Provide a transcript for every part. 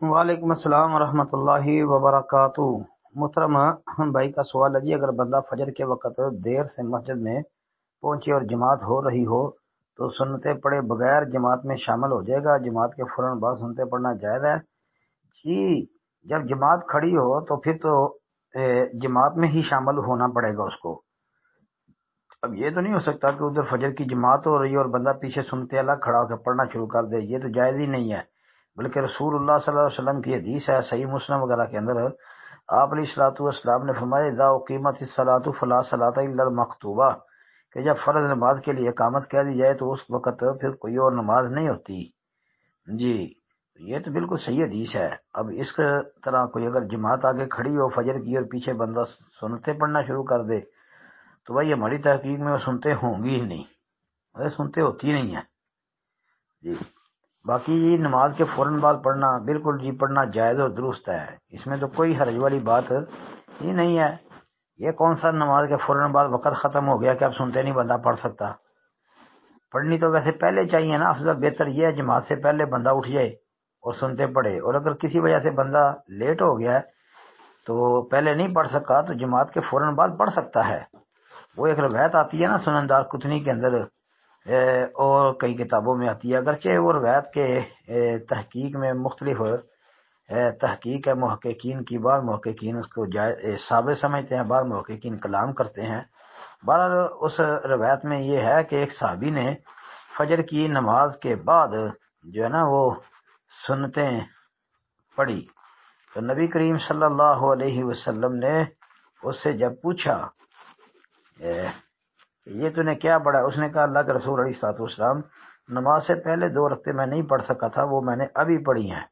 وعلیکم السلام ورحمۃ اللہ وبرکاتہ۔ محترم بھائی کا سوال ہے جی، اگر بندہ فجر کے وقت دیر سے مسجد میں پہنچے اور جماعت ہو رہی ہو تو سنتے پڑھے بغیر جماعت میں شامل ہو جائے گا؟ جماعت کے فوراً بعد سنتے پڑھنا جائز ہے؟ جی، جب جماعت کھڑی ہو تو پھر تو جماعت میں ہی شامل ہونا پڑے گا اس کو۔ اب یہ تو نہیں ہو سکتا کہ ادھر فجر کی جماعت ہو رہی ہے اور بندہ پیچھے سنتے الگ کھڑا ہو کے پڑھنا شروع کر دے، یہ تو جائز ہی نہیں ہے۔ بلکہ رسول اللہ صلی اللہ علیہ وسلم کی حدیث ہے صحیح مسلم وغیرہ کے اندر، آپ علیہ الصلوۃ والسلام نے فرمایا اذا اقیمت الصلاۃ فلا صلاۃ الا المکتوبہ، کہ جب فرض نماز کے لیے اقامت کہہ دی جائے تو اس وقت پھر کوئی اور نماز نہیں ہوتی۔ جی، یہ تو بالکل صحیح حدیث ہے۔ اب اس طرح کوئی اگر جماعت آگے کھڑی ہو فجر کی اور پیچھے بندہ سنتے پڑھنا شروع کر دے تو بھائی ہماری تحقیق میں وہ سنتے ہوں گی ہی نہیں، سنتے ہوتی نہیں ہیں۔ جی، باقی یہ نماز کے فوراً بعد پڑھنا بالکل جی پڑھنا جائز اور درست ہے، اس میں تو کوئی حرج والی بات ہی نہیں ہے۔ یہ کون سا نماز کے فوراً بعد وقت ختم ہو گیا کہ اب سنتے نہیں بندہ پڑھ سکتا؟ پڑھنی تو ویسے پہلے چاہیے نا، افضل بہتر یہ ہے جماعت سے پہلے بندہ اٹھ جائے اور سنتے پڑھے، اور اگر کسی وجہ سے بندہ لیٹ ہو گیا ہے تو پہلے نہیں پڑھ سکا تو جماعت کے فوراً بعد پڑھ سکتا ہے۔ وہ ایک روایت آتی ہے نا سنن دار قطنی کے اندر، اور کئی کتابوں میں آتی ہے، اگرچہ وہ روایت کے تحقیق میں مختلف تحقیق ہے محققین کی، بعض محققین اس کو ثابت سمجھتے ہیں، بعض محققین کلام کرتے ہیں۔ بہرحال اس روایت میں یہ ہے کہ ایک صحابی نے فجر کی نماز کے بعد جو ہے نا وہ سنتیں پڑھی تو نبی کریم صلی اللہ علیہ وسلم نے اس سے جب پوچھا یہ تو نے کیا پڑھا، اس نے کہا اللہ کے رسول علیہ الصلوۃ والسلام نماز سے پہلے 2 رکعتیں میں نہیں پڑھ سکا تھا، وہ میں نے ابھی پڑھی ہیں۔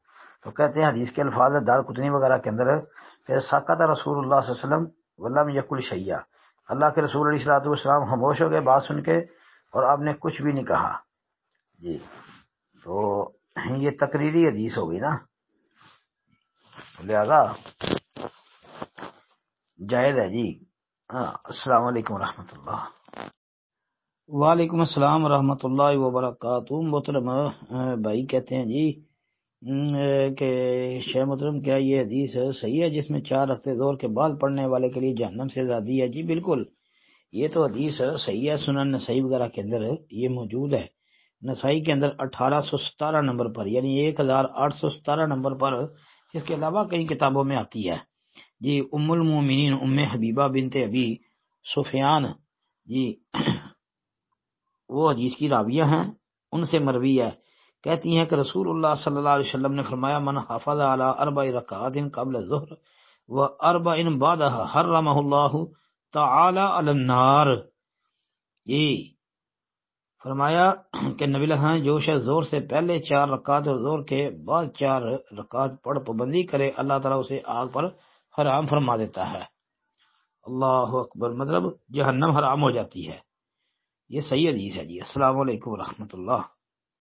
تو کہتے ہیں حدیث کے الفاظ دار قطنی وغیرہ کے اندر پھر سکت رسول اللہ صلی اللہ علیہ وسلم ولم یقل شیئا، اللہ کے رسول علیہ الصلوۃ والسلام خاموش ہو گئے بات سن کے اور آپ نے کچھ بھی نہیں کہا۔ جی، تو یہ تقریری حدیث ہوگی نا، لہذا جائز ہے جی۔ السلام علیکم ورحمۃ اللہ۔ وعلیکم السلام ورحمۃ اللہ وبرکاتہ۔ محترم بھائی کہتے ہیں جی کہ شیخ محترم کیا یہ حدیث صحیح ہے جس میں 4 رکعتیں ظہر کے بعد پڑھنے والے کے لیے جہنم سے آزادی ہے؟ جی بالکل، یہ تو حدیث صحیح ہے، سنن نسائی وغیرہ کے اندر یہ موجود ہے۔ نسائی کے اندر 1817 نمبر پر، یعنی 1817 نمبر پر، اس کے علاوہ کئی کتابوں میں آتی ہے جی۔ ام المومنین ام حبیبہ بنت ابی سفیان جی وہ حدیث کی راویہ ہیں، ان سے مروی ہے، کہتی ہیں کہ رسول اللہ صلی اللہ علیہ وسلم نے فرمایا من حافظ علی 4 رکعات قبل الظہر و 4 بعدها حرمہ اللہ تعالی علی النار۔ یہ فرمایا کہ نبی اللہ جو شخص زور سے پہلے 4 رکعات اور زور کے بعد 4 رکعات پڑھ پابندی کرے اللہ تعالیٰ اسے آگ پر حرام فرما دیتا ہے۔ اللہ اکبر، مطلب جہنم حرام ہو جاتی ہے۔ یہ صحیح حدیث ہے جی۔ السلام علیکم ورحمۃ اللہ۔